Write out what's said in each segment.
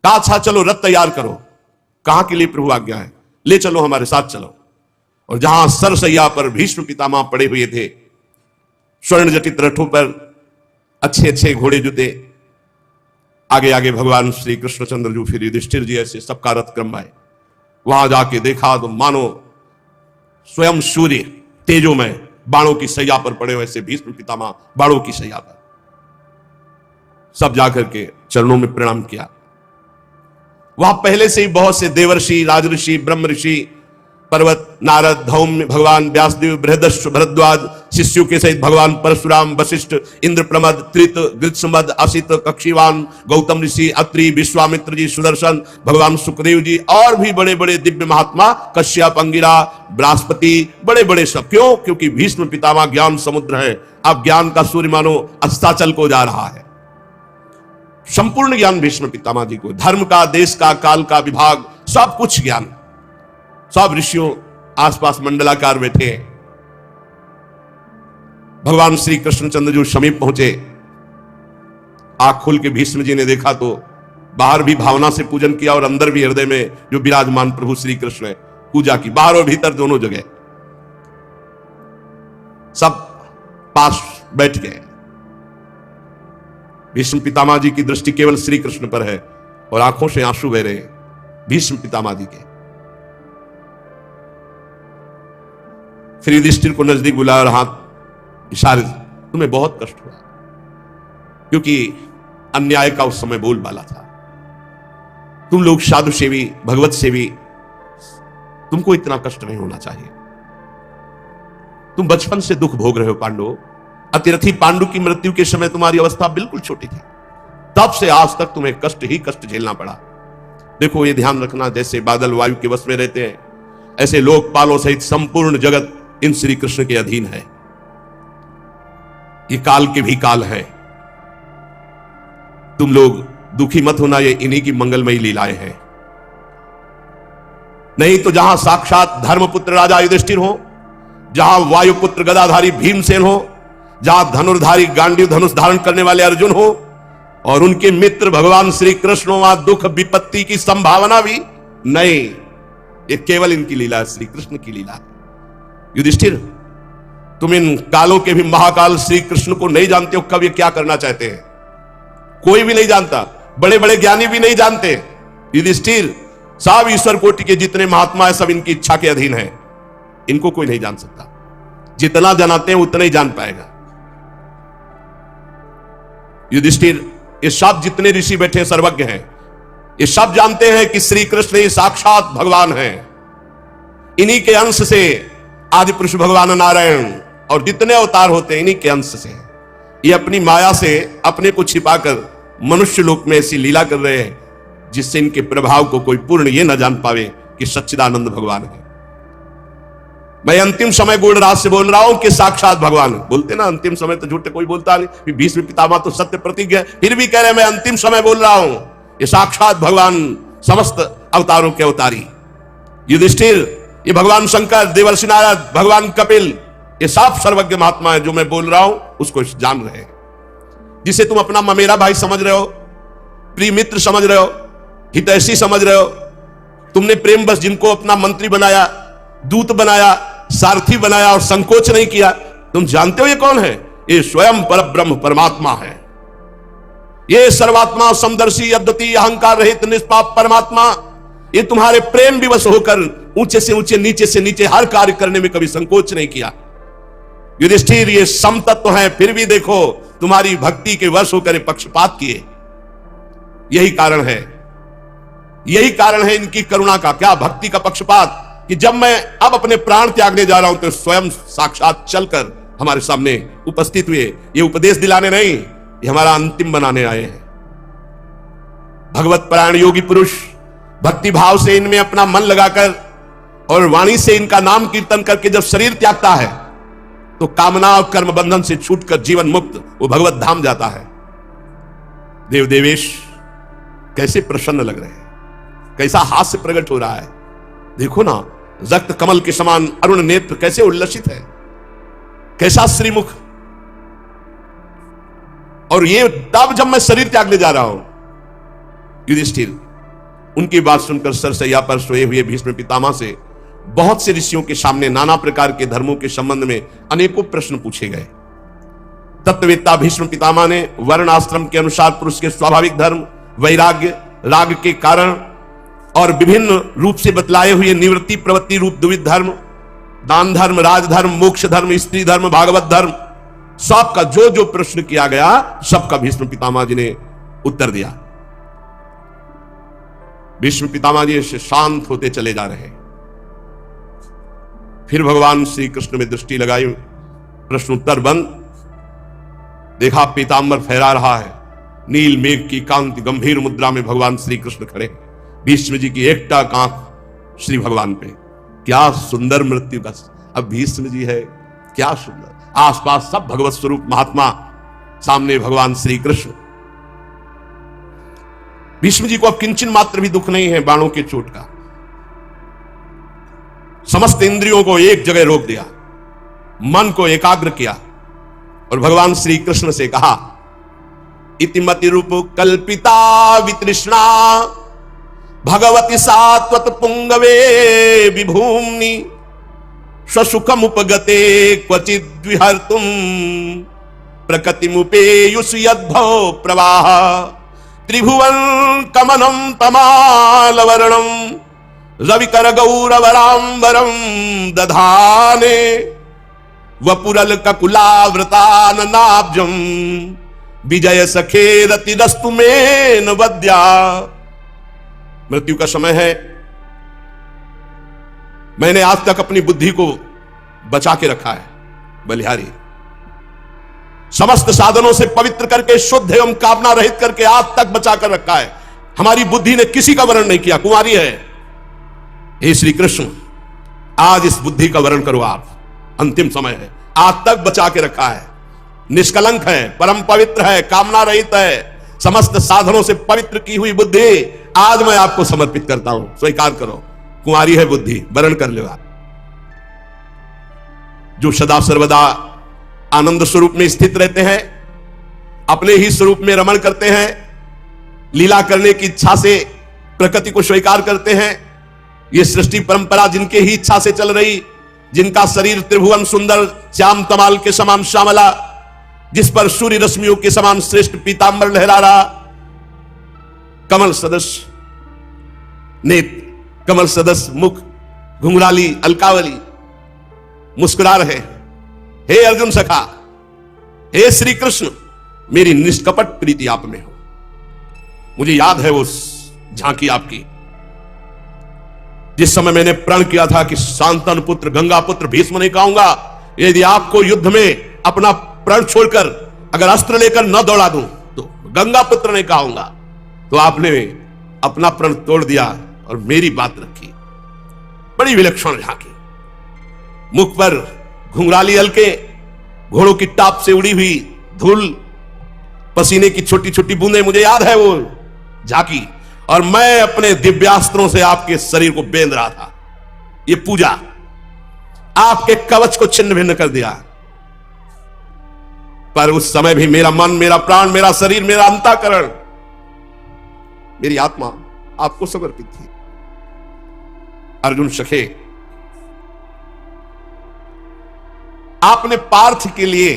कहा अच्छा चलो रथ तैयार करो। कहां के लिए प्रभु आज्ञा है? ले चलो हमारे साथ चलो। और जहां सरसैया पर भीष्म पितामह पड़े हुए थे, स्वर्ण जटित रथों पर अच्छे अच्छे घोड़े जुते, आगे आगे भगवान श्री कृष्णचंद्र जी, फिर युधिष्ठिर जी, ऐसे सबका रथ क्रम है। वहां जाके देखा तो मानो स्वयं सूर्य तेजोमय बाणों की सैया पर पड़े, वैसे भीष्म पितामह बाणों की सैया पर। सब जाकर के चरणों में प्रणाम किया। वहां पहले से ही बहुत से देवर्षि, राजऋषि, ब्रह्म ऋषि, पर्वत, नारद, धौम्य, भगवान व्यासदेव, बृहदश्व, भरद्वाज, शिष्यों के सहित भगवान परशुराम, वशिष्ठ, इंद्रप्रमद, त्रित, गृत्समद, असित, कक्षीवान, गौतम ऋषि, अत्रि, विश्वामित्र जी, सुदर्शन, भगवान सुखदेव जी और भी बड़े बड़े दिव्य महात्मा, कश्यप, अंगिरा, बृहस्पति, बड़े बड़े सब। क्यों? क्योंकि भीष्म पितामह ज्ञान समुद्र है। अब ज्ञान का सूर्य मानो अस्ताचल को जा रहा है। संपूर्ण ज्ञान भीष्म पितामह जी को, धर्म का, देश का, काल का विभाग, सब कुछ ज्ञान। सब ऋषियों आसपास मंडलाकार बैठे हैं। भगवान श्री कृष्णचंद्र जी समीप पहुंचे। आंख खोल के भीष्म जी ने देखा तो बाहर भी भावना से पूजन किया और अंदर भी हृदय में जो विराजमान प्रभु श्री कृष्ण है पूजा की, बाहर और भीतर दोनों जगह। सब पास बैठ गए। भीष्म पितामह जी की दृष्टि केवल श्री कृष्ण पर है और आंखों से आंसू बह रहे हैं भीष्म पितामह जी के। फिर युधिष्ठिर को नजदीक बुलाया और हाथ इशारे, तुम्हें बहुत कष्ट हुआ क्योंकि अन्याय का उस समय बोलबाला था। तुम लोग साधु सेवी, भगवत सेवी, तुमको इतना कष्ट नहीं होना चाहिए। तुम बचपन से दुख भोग रहे हो पांडवों। अतिरथी पांडु की मृत्यु के समय तुम्हारी अवस्था बिल्कुल छोटी थी, तब से आज तक तुम्हें कष्ट ही कष्ट झेलना पड़ा। देखो ये ध्यान रखना, जैसे बादल वायु के वश में रहते हैं, ऐसे लोकपालों सहित संपूर्ण जगत इन श्री कृष्ण के अधीन है। ये काल के भी काल है। तुम लोग दुखी मत होना, ये इन्हीं की मंगलमयी लीलाएं हैं। नहीं तो जहां साक्षात धर्मपुत्र राजा युधिष्ठिर हो, जहां वायुपुत्र गदाधारी भीमसेन हो, जहां धनुर्धारी गांडीव धनुष धारण करने वाले अर्जुन हो और उनके मित्र भगवान श्री कृष्ण हो, वहां दुख विपत्ति की संभावना भी नहीं। ये केवल इनकी लीला है, श्री कृष्ण की लीला है। युधिष्ठिर, तुम इन कालों के भी महाकाल श्री कृष्ण को नहीं जानते हो। कब ये क्या करना चाहते हैं कोई भी नहीं जानता, बड़े बड़े ज्ञानी भी नहीं जानते। युधिष्ठिर, सब ईश्वर कोटि के जितने महात्मा है सब इनकी इच्छा के अधीन है। इनको कोई नहीं जान सकता। जितना जानते हैं उतना ही जान पाएगा। युधिष्ठिर, ये सब जितने ऋषि बैठे सर्वज्ञ हैं, ये सब जानते हैं कि श्री कृष्ण ही साक्षात भगवान हैं। इन्हीं के अंश से आदि पुरुष भगवान नारायण और जितने अवतार होते हैं इन्हीं के अंश से। ये अपनी माया से अपने को छिपाकर मनुष्य लोक में ऐसी लीला कर रहे हैं जिससे इनके प्रभाव को कोई पूर्ण ये न जान पावे कि सच्चिदानंद भगवान है। मैं अंतिम समय गुण राज से बोल रहा हूं कि साक्षात भगवान। बोलते ना अंतिम समय तो झूठे कोई बोलता नहीं। भीष्म पितामह तो सत्य प्रतीक है, फिर भी कह रहे मैं अंतिम समय बोल रहा हूं। ये साक्षात भगवान, समस्त अवतारों के अवतारी। युधिष्ठिर, ये भगवान शंकर, देवर्षि नारद, भगवान कपिल, ये सब सर्वज्ञ महात्मा है। जो मैं बोल रहा हूं उसको जान रहे हैं। जिसे तुम अपना ममेरा भाई समझ रहे हो, प्रिय मित्र समझ रहे हो, हितैषी समझ रहे हो, तुमने प्रेम बस जिनको अपना मंत्री बनाया, दूत बनाया, सारथी बनाया और संकोच नहीं किया, तुम जानते हो ये कौन है? ये स्वयं परब्रह्म परमात्मा है। ये सर्वात्मा समदर्शी अद्वितीय अहंकार रहित निष्पाप परमात्मा, ये तुम्हारे प्रेम विवश होकर ऊंचे से ऊंचे, नीचे से नीचे हर कार्य करने में कभी संकोच नहीं किया। युधिष्ठिर, ये समतत्व है, फिर भी देखो तुम्हारी भक्ति के वश होकर पक्षपात किए। यही कारण है, यही कारण है इनकी करुणा का। क्या भक्ति का पक्षपात कि जब मैं अब अपने प्राण त्यागने जा रहा हूं तो स्वयं साक्षात चलकर हमारे सामने उपस्थित हुए। ये उपदेश दिलाने नहीं, ये हमारा अंतिम बनाने आए हैं। भगवत परायण योगी पुरुष भक्ति भाव से इनमें अपना मन लगाकर और वाणी से इनका नाम कीर्तन करके जब शरीर त्यागता है तो कामना और कर्म बंधन से छूटकर जीवन मुक्त वो भगवत धाम जाता है। देव देवेश कैसे प्रसन्न लग रहे हैं, कैसा हास्य प्रकट हो रहा है। देखो ना, रक्त कमल के समान अरुण नेत्र कैसे उल्लसित है, कैसा श्रीमुख। और ये तब जब मैं शरीर त्यागने जा रहा हूं। युधिष्ठिर, उनकी बात सुनकर सरसैया पर सोए हुए भीष्म पितामह से बहुत से ऋषियों के सामने नाना प्रकार के धर्मों के संबंध में अनेकों प्रश्न पूछे गए। तत्ववेत्ता भीष्म पितामह ने वर्ण आश्रम के अनुसार पुरुष के स्वाभाविक धर्म, वैराग्य, राग के कारण और विभिन्न रूप से बतलाए हुए निवृत्ति प्रवृत्ति रूप द्विविध धर्म, दान धर्म, राजधर्म, मोक्ष धर्म, स्त्री धर्म, भागवत धर्म, सबका जो जो प्रश्न किया गया सबका भीष्म पितामह जी ने उत्तर दिया। भीष्म पितामह जी से शांत होते चले जा रहे। फिर भगवान श्री कृष्ण में दृष्टि लगाई, प्रश्न उत्तर बंद। देखा पीतांबर फहरा रहा है, नील मेघ की कांति गंभीर मुद्रा में भगवान श्री कृष्ण खड़े, भीष्म जी की एकटक आंख श्री भगवान पे। क्या सुंदर मृत्यु का अब भीष्म जी है, क्या सुंदर। आसपास सब भगवत स्वरूप महात्मा, सामने भगवान श्री कृष्ण। भीष्म जी को अब किंचन मात्र भी दुख नहीं है बाणों के चोट का। समस्त इंद्रियों को एक जगह रोक दिया, मन को एकाग्र किया और भगवान श्री कृष्ण से कहा, इतिमति रूप कल्पिता वितृष्णा भगवती सात्वत पुंगवे विभूमि स्वसुखम उपगते क्वचिद विहर्तुम प्रकृतिमुपेयुष यद्भव प्रवाह त्रिभुवन कमनम तमालवर्णम रविकर गौरवरांबरम दधाने वपुरल ककुलावृताननाब्जम विजय सखे रतिरस्तु में वद्या। मृत्यु का समय है। मैंने आज तक अपनी बुद्धि को बचा के रखा है बलिहारी, समस्त साधनों से पवित्र करके शुद्ध एवं कामना रहित करके आज तक बचा कर रखा है। हमारी बुद्धि ने किसी का वर्ण नहीं किया, कुंवारी है। हे श्री कृष्ण, आज इस बुद्धि का वर्ण करो आप, अंतिम समय है। आज तक बचा के रखा है, निष्कलंक है, परम पवित्र है, कामना रहित है, समस्त साधनों से पवित्र की हुई बुद्धि आज मैं आपको समर्पित करता हूं, स्वीकार करो। कुंवारी है बुद्धि, वर्ण कर लो आप। जो सदा सर्वदा आनंद स्वरूप में स्थित रहते हैं, अपने ही स्वरूप में रमण करते हैं, लीला करने की इच्छा से प्रकृति को स्वीकार करते हैं। यह सृष्टि परंपरा जिनके ही इच्छा से चल रही, जिनका शरीर त्रिभुवन सुंदर श्याम तमाल के समान श्यामला, जिस पर सूर्य रश्मियों के समान श्रेष्ठ पीतांबर लहरा रहा, कमल सदस्य नेत्र, कमल सदस्य मुख, घुंघराली अलकावली मुस्कुरा रहे। हे अर्जुन सखा, हे श्री कृष्ण, मेरी निष्कपट प्रीति आप में हो। मुझे याद है वो झांकी आपकी, जिस समय मैंने प्रण किया था कि शांतनु पुत्र गंगा पुत्र भीष्म नहीं कहूंगा, यदि आपको युद्ध में अपना प्रण छोड़कर अगर अस्त्र लेकर न दौड़ा दूं तो गंगा पुत्र नहीं कहूंगा। तो आपने अपना प्रण तोड़ दिया और मेरी बात रखी। बड़ी विलक्षण झांकी, मुख पर घुंघराली हल्के, घोड़ों की टाप से उड़ी हुई धूल, पसीने की छोटी छोटी बूंदें, मुझे याद है वो झांकी। और मैं अपने दिव्यास्त्रों से आपके शरीर को बेंध रहा था। ये पूजा आपके कवच को छिन्न भिन्न कर दिया, पर उस समय भी मेरा मन, मेरा प्राण, मेरा शरीर, मेरा अंतःकरण, मेरी आत्मा आपको समर्पित थी। अर्जुन सखे, आपने पार्थ के लिए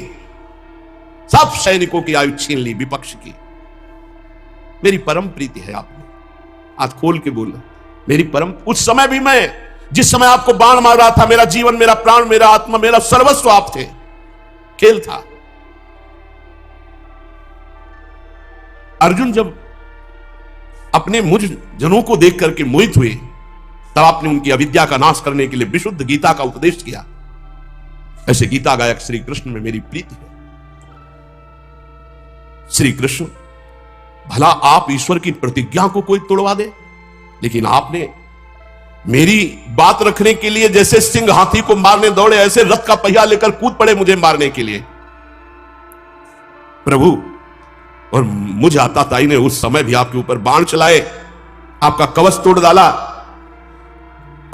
सब सैनिकों की आयु छीन ली, विपक्ष की। मेरी परम प्रीति है आप में, आज खोल के बोलना, मेरी परम। उस समय भी मैं, जिस समय आपको बाण मार रहा था, मेरा जीवन, मेरा प्राण, मेरा आत्मा, मेरा सर्वस्व आप थे, खेल था। अर्जुन जब अपने मुझ जनों को देख करके मोहित हुए, तब आपने उनकी अविद्या का नाश करने के लिए विशुद्ध गीता का उपदेश किया। ऐसे गीता गायक श्री कृष्ण में मेरी प्रीति है। श्री कृष्ण, भला आप ईश्वर की प्रतिज्ञा को कोई तोड़वा दे, लेकिन आपने मेरी बात रखने के लिए जैसे सिंह हाथी को मारने दौड़े, ऐसे रथ का पहिया लेकर कूद पड़े मुझे मारने के लिए। प्रभु, और मुझ आताताई ने उस समय भी आपके ऊपर बाण चलाए, आपका कवच तोड़ डाला।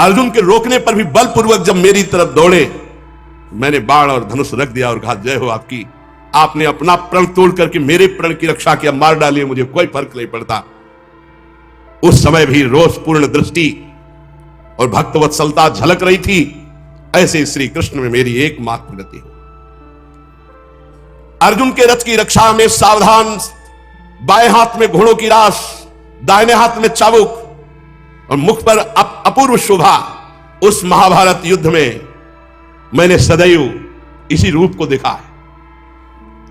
अर्जुन के रोकने पर भी बलपूर्वक जब मेरी तरफ दौड़े, मैंने बाण और धनुष रख दिया और कहा, जय हो आपकी। आपने अपना प्रण तोड़ करके मेरे प्रण की रक्षा किया, मार डालिए, मुझे कोई फर्क नहीं पड़ता। उस समय भी रोषपूर्ण दृष्टि और भक्तवत्सलता झलक रही थी। ऐसे श्री कृष्ण में मेरी एकमात्र गति हो। अर्जुन के रथ की रक्षा में सावधान, बाएं हाथ में घोड़ों की रास, दाहिने हाथ में चाबुक और मुख पर अपूर्व शोभा, उस महाभारत युद्ध में मैंने सदैव इसी रूप को देखा है।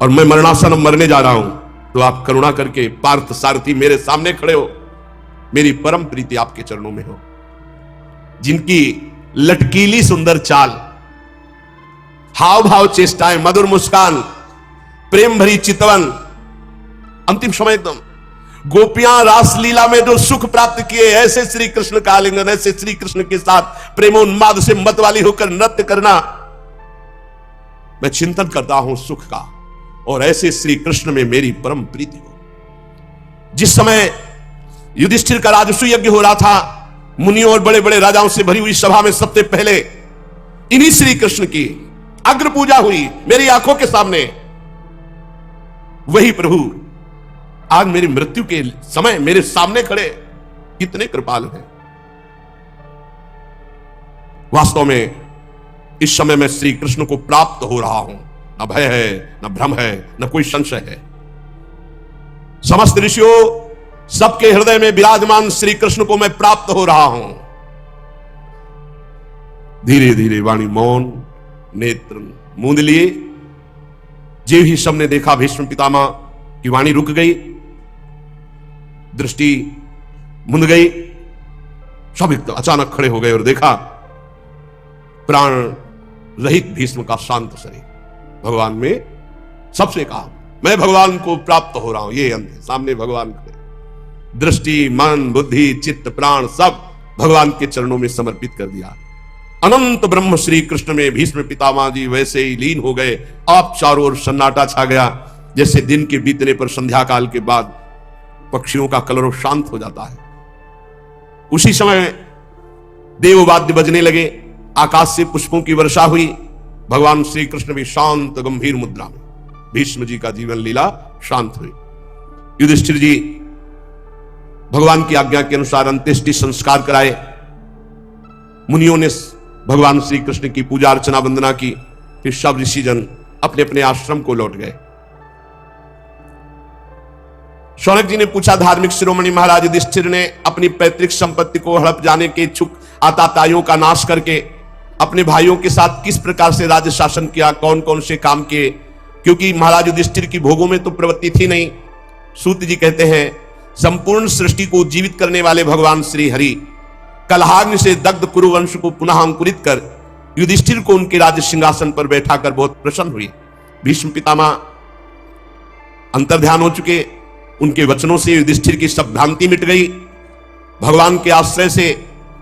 और मैं मरणासन मरने जा रहा हूं, तो आप करुणा करके पार्थ सारथी मेरे सामने खड़े हो। मेरी परम प्रीति आपके चरणों में हो। जिनकी लटकीली सुंदर चाल, हाव भाव चेष्टाएं, मधुर मुस्कान, प्रेम भरी चितवन, अंतिम समय एकदम गोपियां रासलीला में जो सुख प्राप्त किए, ऐसे श्री कृष्ण का आलिंगन, ऐसे श्री कृष्ण के साथ प्रेमोन्माद से मत वाली होकर नृत्य करना, मैं चिंतन करता हूं सुख का। और ऐसे श्री कृष्ण में मेरी परम प्रीति हो। जिस समय युधिष्ठिर का राजसूय यज्ञ हो रहा था, मुनियों और बड़े बड़े राजाओं से भरी हुई सभा में सबसे पहले इन्हीं श्री कृष्ण की अग्र पूजा हुई मेरी आंखों के सामने। वही प्रभु आज मेरी मृत्यु के समय मेरे सामने खड़े, कितने कृपालु हैं। वास्तव में इस समय मैं श्री कृष्ण को प्राप्त हो रहा हूं। न भय है, न भ्रम है, न कोई संशय है। समस्त ऋषियों, सबके हृदय में विराजमान श्री कृष्ण को मैं प्राप्त हो रहा हूं। धीरे धीरे वाणी मौन, नेत्र मूंद लिए। जे ही सबने देखा भीष्म पितामह की वाणी रुक गई, दृष्टि मुंद गई। सब एकदम अचानक खड़े हो गए और देखा प्राण रहित भीष्म का शांत शरीर। भगवान में सबसे कहा, मैं भगवान को प्राप्त हो रहा हूं। ये अंत है, सामने भगवान खड़े, दृष्टि, मन, बुद्धि, चित्त, प्राण सब भगवान के चरणों में समर्पित कर दिया। अनंत ब्रह्म श्री कृष्ण में भीष्म पितामह जी वैसे ही लीन हो गए। आप चारों ओर सन्नाटा छा गया, जैसे दिन के बीतने पर संध्या काल के बाद पक्षियों का कलरव शांत हो जाता है। उसी समय देववाद्य बजने लगे, आकाश से पुष्पों की वर्षा हुई। भगवान श्री कृष्ण भी शांत गंभीर मुद्रा में, भीष्म जी का जीवन लीला शांत हुई। युधिष्ठिर जी भगवान की आज्ञा के अनुसार अंत्येष्टि संस्कार कराए। मुनियों ने भगवान श्री कृष्ण की पूजा अर्चना वंदना की। फिर सब ऋषिजन अपने अपने आश्रम को लौट गए। शौनक जी ने पूछा, धार्मिक शिरोमणि महाराज युधिष्ठिर ने अपनी पैतृक संपत्ति को हड़प जाने के इच्छुक आताताइयों का नाश करके अपने भाइयों के साथ किस प्रकार से राज्य शासन किया, कौन कौन से काम किए? क्योंकि महाराज युधिष्ठिर की भोगों में तो प्रवृत्ति थी नहीं। सूत जी कहते हैं, संपूर्ण सृष्टि को जीवित करने वाले भगवान श्री हरि कलहाग्नि से दग्ध कुरुवंश को पुनः अंकुरित कर युधिष्ठिर को उनके राज्य सिंहासन पर बैठाकर बहुत प्रसन्न हुई। भीष्म पितामह अंतर्ध्यान हो चुके, उनके वचनों से युधिष्ठिर की सब भ्रांति मिट गई। भगवान के आश्रय से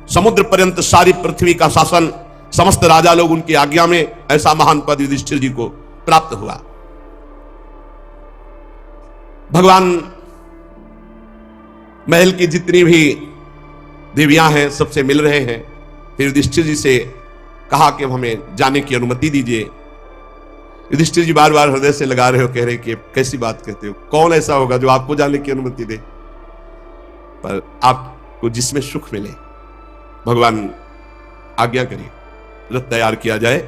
समुद्र पर्यंत सारी पृथ्वी का शासन, समस्त राजा लोग उनकी आज्ञा में, ऐसा महान पद युधिष्ठिर जी को प्राप्त हुआ। भगवान महल की जितनी भी देवियां हैं सबसे मिल रहे हैं। फिर युधिष्ठिर जी से कहा कि हमें जाने की अनुमति दीजिए। युधिष्ठिर जी बार बार हृदय से लगा रहे हो, कह रहे कि कैसी बात कहते हो, कौन ऐसा होगा जो आपको जाने की अनुमति दे, पर आपको जिसमें सुख मिले भगवान आज्ञा करिए, रथ तैयार किया जाए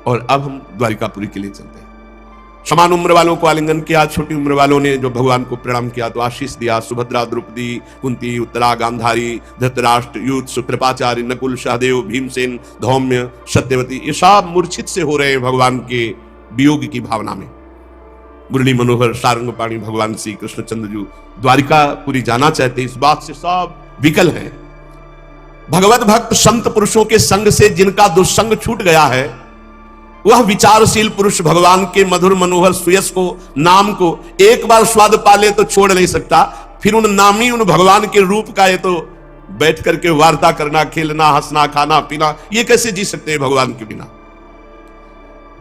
और अब हम द्वारिकापुरी के लिए चलते हैं। समान उम्र वालों को आलिंगन किया, छोटी उम्र वालों ने जो भगवान को प्रणाम किया तो आशीष दिया। सुभद्रा, द्रौपदी, कुंती, उत्तरा, गांधारी, धृतराष्ट्र, युद्ध, कृपाचार्य, नकुल, सहदेव, भीमसेन, धौम्य, सत्यवती, ये सब मूर्छित से हो रहे हैं भगवान के वियोग की भावना में। मुरली मनोहर सारंगपाणी भगवान श्री कृष्णचंद्र जी द्वारिकापुरी जाना चाहते, इस बात से सब विकल हैं। भगवत भक्त संत पुरुषों के संग से जिनका दुस्संग छूट गया है, वह विचारशील पुरुष भगवान के मधुर मनोहर सुयस को, नाम को एक बार स्वाद पाले तो छोड़ नहीं सकता। फिर उन नामी उन भगवान के रूप का ये तो बैठ करके वार्ता करना, खेलना, हंसना, खाना पीना, ये कैसे जी सकते हैं भगवान के बिना?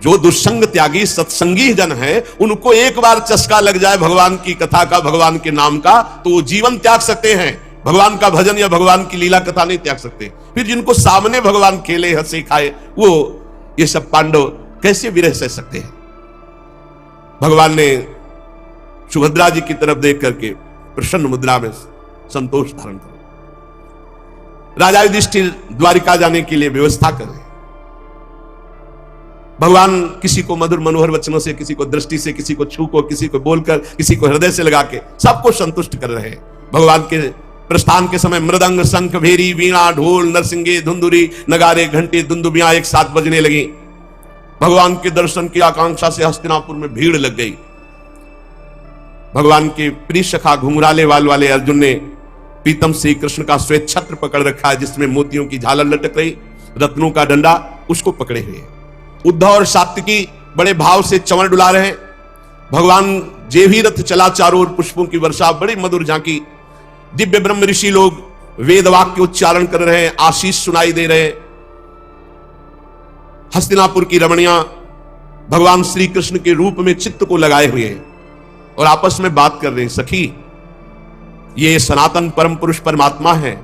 जो दुस्संग त्यागी सत्संगी जन है, उनको एक बार चस्का लग जाए भगवान की कथा का, भगवान के नाम का, तो वो जीवन त्याग सकते हैं। भगवान का भजन या भगवान की लीला कथा नहीं त्याग सकते। फिर जिनको सामने भगवान खेले, हंसे, खाए, वो ये सब पांडव कैसे विरह सह सकते हैं? भगवान ने सुभद्रा जी की तरफ देख करके प्रसन्न मुद्रा में संतोष धारण करो। राजा युधिष्ठिर द्वारिका जाने के लिए व्यवस्था कर रहे। भगवान किसी को मधुर मनोहर वचनों से, किसी को दृष्टि से, किसी को छू को, किसी को बोलकर, किसी को हृदय से लगा के सबको संतुष्ट कर रहे हैं। भगवान के प्रस्थान के समय मृदंग, शंख, भेरी, वीणा, ढोल, नरसिंगे, धुंधुरी, नगारे, घंटे, दुंदुबियां एक साथ बजने लगी। भगवान के दर्शन की आकांक्षा से हस्तिनापुर में भीड़ लग गई। भगवान के प्रिय सखा घुंघराले वाल वाले अर्जुन ने प्रीतम श्री कृष्ण का श्वेत छत्र पकड़ रखा है, जिसमें मोतियों की झालर लटक रही, रत्नों का डंडा, उसको पकड़े हुए। उद्धव और सात्विकी बड़े भाव से चंवर डुला रहे। भगवान जे भी रथ चला, चारों ओर पुष्पों की वर्षा, बड़ी मधुर झांकी। दिव्य ब्रह्म ऋषि लोग वेद वाक्य उच्चारण कर रहे हैं, आशीष सुनाई दे रहे हैं। हस्तिनापुर की रमणियां भगवान श्री कृष्ण के रूप में चित्त को लगाए हुए हैं और आपस में बात कर रहे हैं। सखी, ये सनातन परम पुरुष परमात्मा है,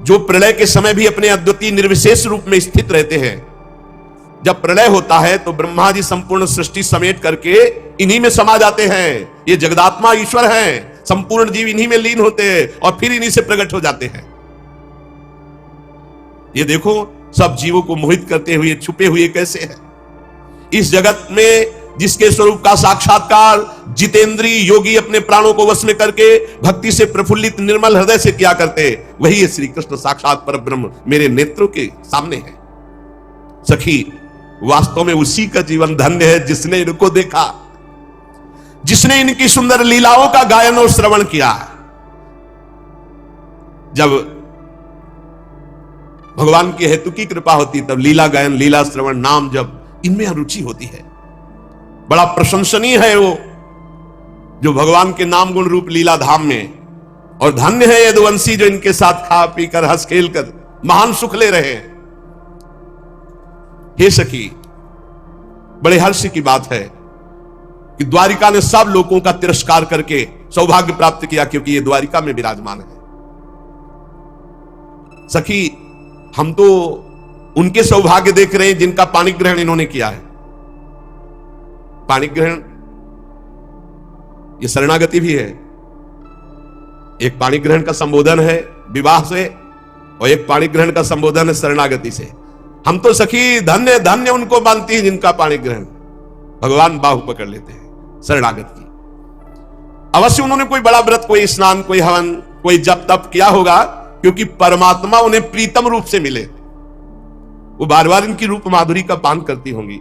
जो प्रलय के समय भी अपने अद्वितीय निर्विशेष रूप में स्थित रहते हैं। जब प्रलय होता है तो ब्रह्मा जी संपूर्ण सृष्टि समेट करके इन्हीं में समा जाते हैं। ये जगदात्मा ईश्वर है, संपूर्ण जीव इन्हीं में लीन होते हैं और फिर इन्हीं से प्रकट हो जाते हैं। ये देखो, सब जीवों को मोहित करते हुए छुपे हुए कैसे हैं। इस जगत में जिसके स्वरूप का साक्षात्कार जितेंद्रीय योगी अपने प्राणों को वश में करके भक्ति से प्रफुल्लित निर्मल हृदय से किया करते, वही है श्री कृष्ण साक्षात परब्रह्म मेरे नेत्रों के सामने है। सखी, वास्तव में उसी का जीवन धन्य है जिसने इनको देखा, जिसने इनकी सुंदर लीलाओं का गायन और श्रवण किया। जब भगवान की हेतु की कृपा होती तब लीला गायन, लीला श्रवण, नाम जब इनमें रुचि होती है। बड़ा प्रशंसनीय है वो जो भगवान के नाम गुण रूप लीला धाम में, और धन्य है यदुवंशी जो इनके साथ खा पी कर हंस खेल कर महान सुख ले रहे हैं। हे सखी, बड़े हर्ष की बात है कि द्वारिका ने सब लोगों का तिरस्कार करके सौभाग्य प्राप्त किया, क्योंकि ये द्वारिका में विराजमान है। सखी, हम तो उनके सौभाग्य देख रहे हैं जिनका पाणी ग्रहण इन्होंने किया है। पाणी ग्रहण ये शरणागति भी है। एक पाणी ग्रहण का संबोधन है विवाह से और एक पाणी ग्रहण का संबोधन है शरणागति से। हम तो सखी धन्य धन्य उनको मानती है जिनका पाणी ग्रहण भगवान बाहु पकड़ लेते हैं शरणागत की। अवश्य उन्होंने कोई बड़ा व्रत, कोई स्नान, कोई हवन, कोई जप तप किया होगा, क्योंकि परमात्मा उन्हें प्रीतम रूप से मिले। वो बार बार इनकी रूप माधुरी का पान करती होंगी।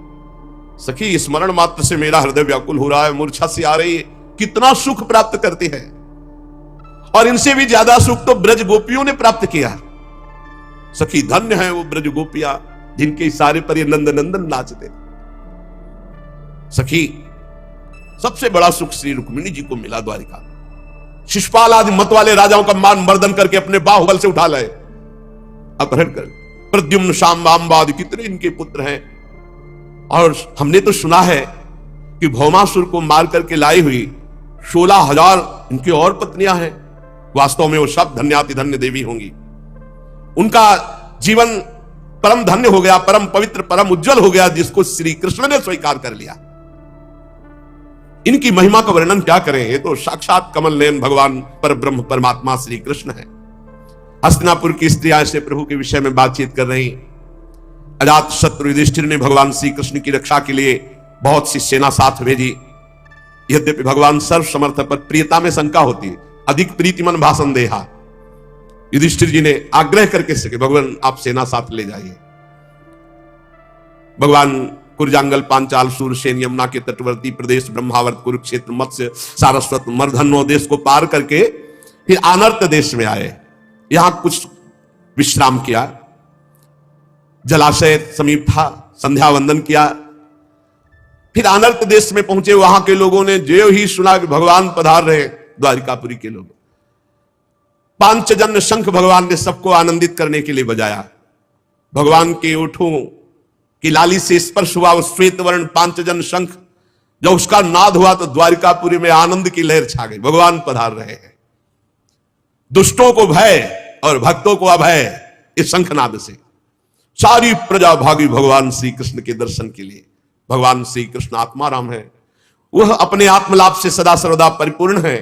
सखी, स्मरण मात्र से मेरा हृदय व्याकुल हो रहा है, मूर्छा सी आ रही है। कितना सुख प्राप्त करती है, और इनसे भी ज्यादा सुख तो ब्रज गोपियों ने प्राप्त किया। सखी, धन्य है वो ब्रज गोपियां जिनके इशारे पर ये नंद नंदन नाचते। सखी, सबसे बड़ा सुख श्री रुक्मिणी जी को मिला द्वारिका। शिशुपाल आदि मत वाले राजाओं का मान मर्दन करके अपने बाहुबल से उठा लाए, अपहरण कर। प्रद्युम्न, शांबांब आदि कितने इनके पुत्र हैं। और हमने तो सुना है कि भौमासुर को मार करके लाई हुई 16,000 इनकी और पत्नियां हैं। वास्तव में वो सब धन्याति धन्य देवी होंगी। उनका जीवन परम धन्य हो गया, परम पवित्र, परम उज्जवल हो गया, जिसको श्री कृष्ण ने स्वीकार कर लिया। इनकी महिमा का वर्णन क्या करें, ये तो साक्षात कमल नयन भगवान पर ब्रह्म परमात्मा श्री कृष्ण है। हस्तिनापुर की स्त्रियां से प्रभु के विषय में बातचीत कर रही। अजात शत्रु युधिष्ठिर ने भगवान श्री कृष्ण की रक्षा के लिए बहुत सी सेना साथ भेजी। यद्यपि भगवान सर्व समर्थ पर प्रियता में शंका होती है, अधिक प्रीतिमन भाषण देहा। युधिष्ठिर जी ने आग्रह करके सके, भगवान आप सेना साथ ले जाइए। भगवान कुरजांगल, पांचाल, सूरसेन, यमुना के तटवर्ती प्रदेश, ब्रह्मावर्त, कुरुक्षेत्र, मत्स्य, सारस्वत, मर्धन्नो देश को पार करके फिर आनर्त देश में आए। यहां कुछ विश्राम किया, जलाशय समीप था, संध्या वंदन किया। फिर आनर्त देश में पहुंचे। वहां के लोगों ने जो ही सुना कि भगवान पधार रहे, द्वारिकापुरी के लोग, पांचजन्य शंख भगवान ने सबको आनंदित करने के लिए बजाया। भगवान के ओठों की लाली से स्पर्श हुआ वो श्वेत वर्ण पांचजन्य शंख, जब उसका नाद हुआ तो द्वारिकापुरी में आनंद की लहर छा गई। भगवान पधार रहे हैं। दुष्टों को भय और भक्तों को अभय इस शंखनाद से। सारी प्रजा भागी भगवान श्री कृष्ण के दर्शन के लिए। भगवान श्री कृष्ण आत्माराम है, वह अपने आत्मलाभ से सदा सर्वदा परिपूर्ण है।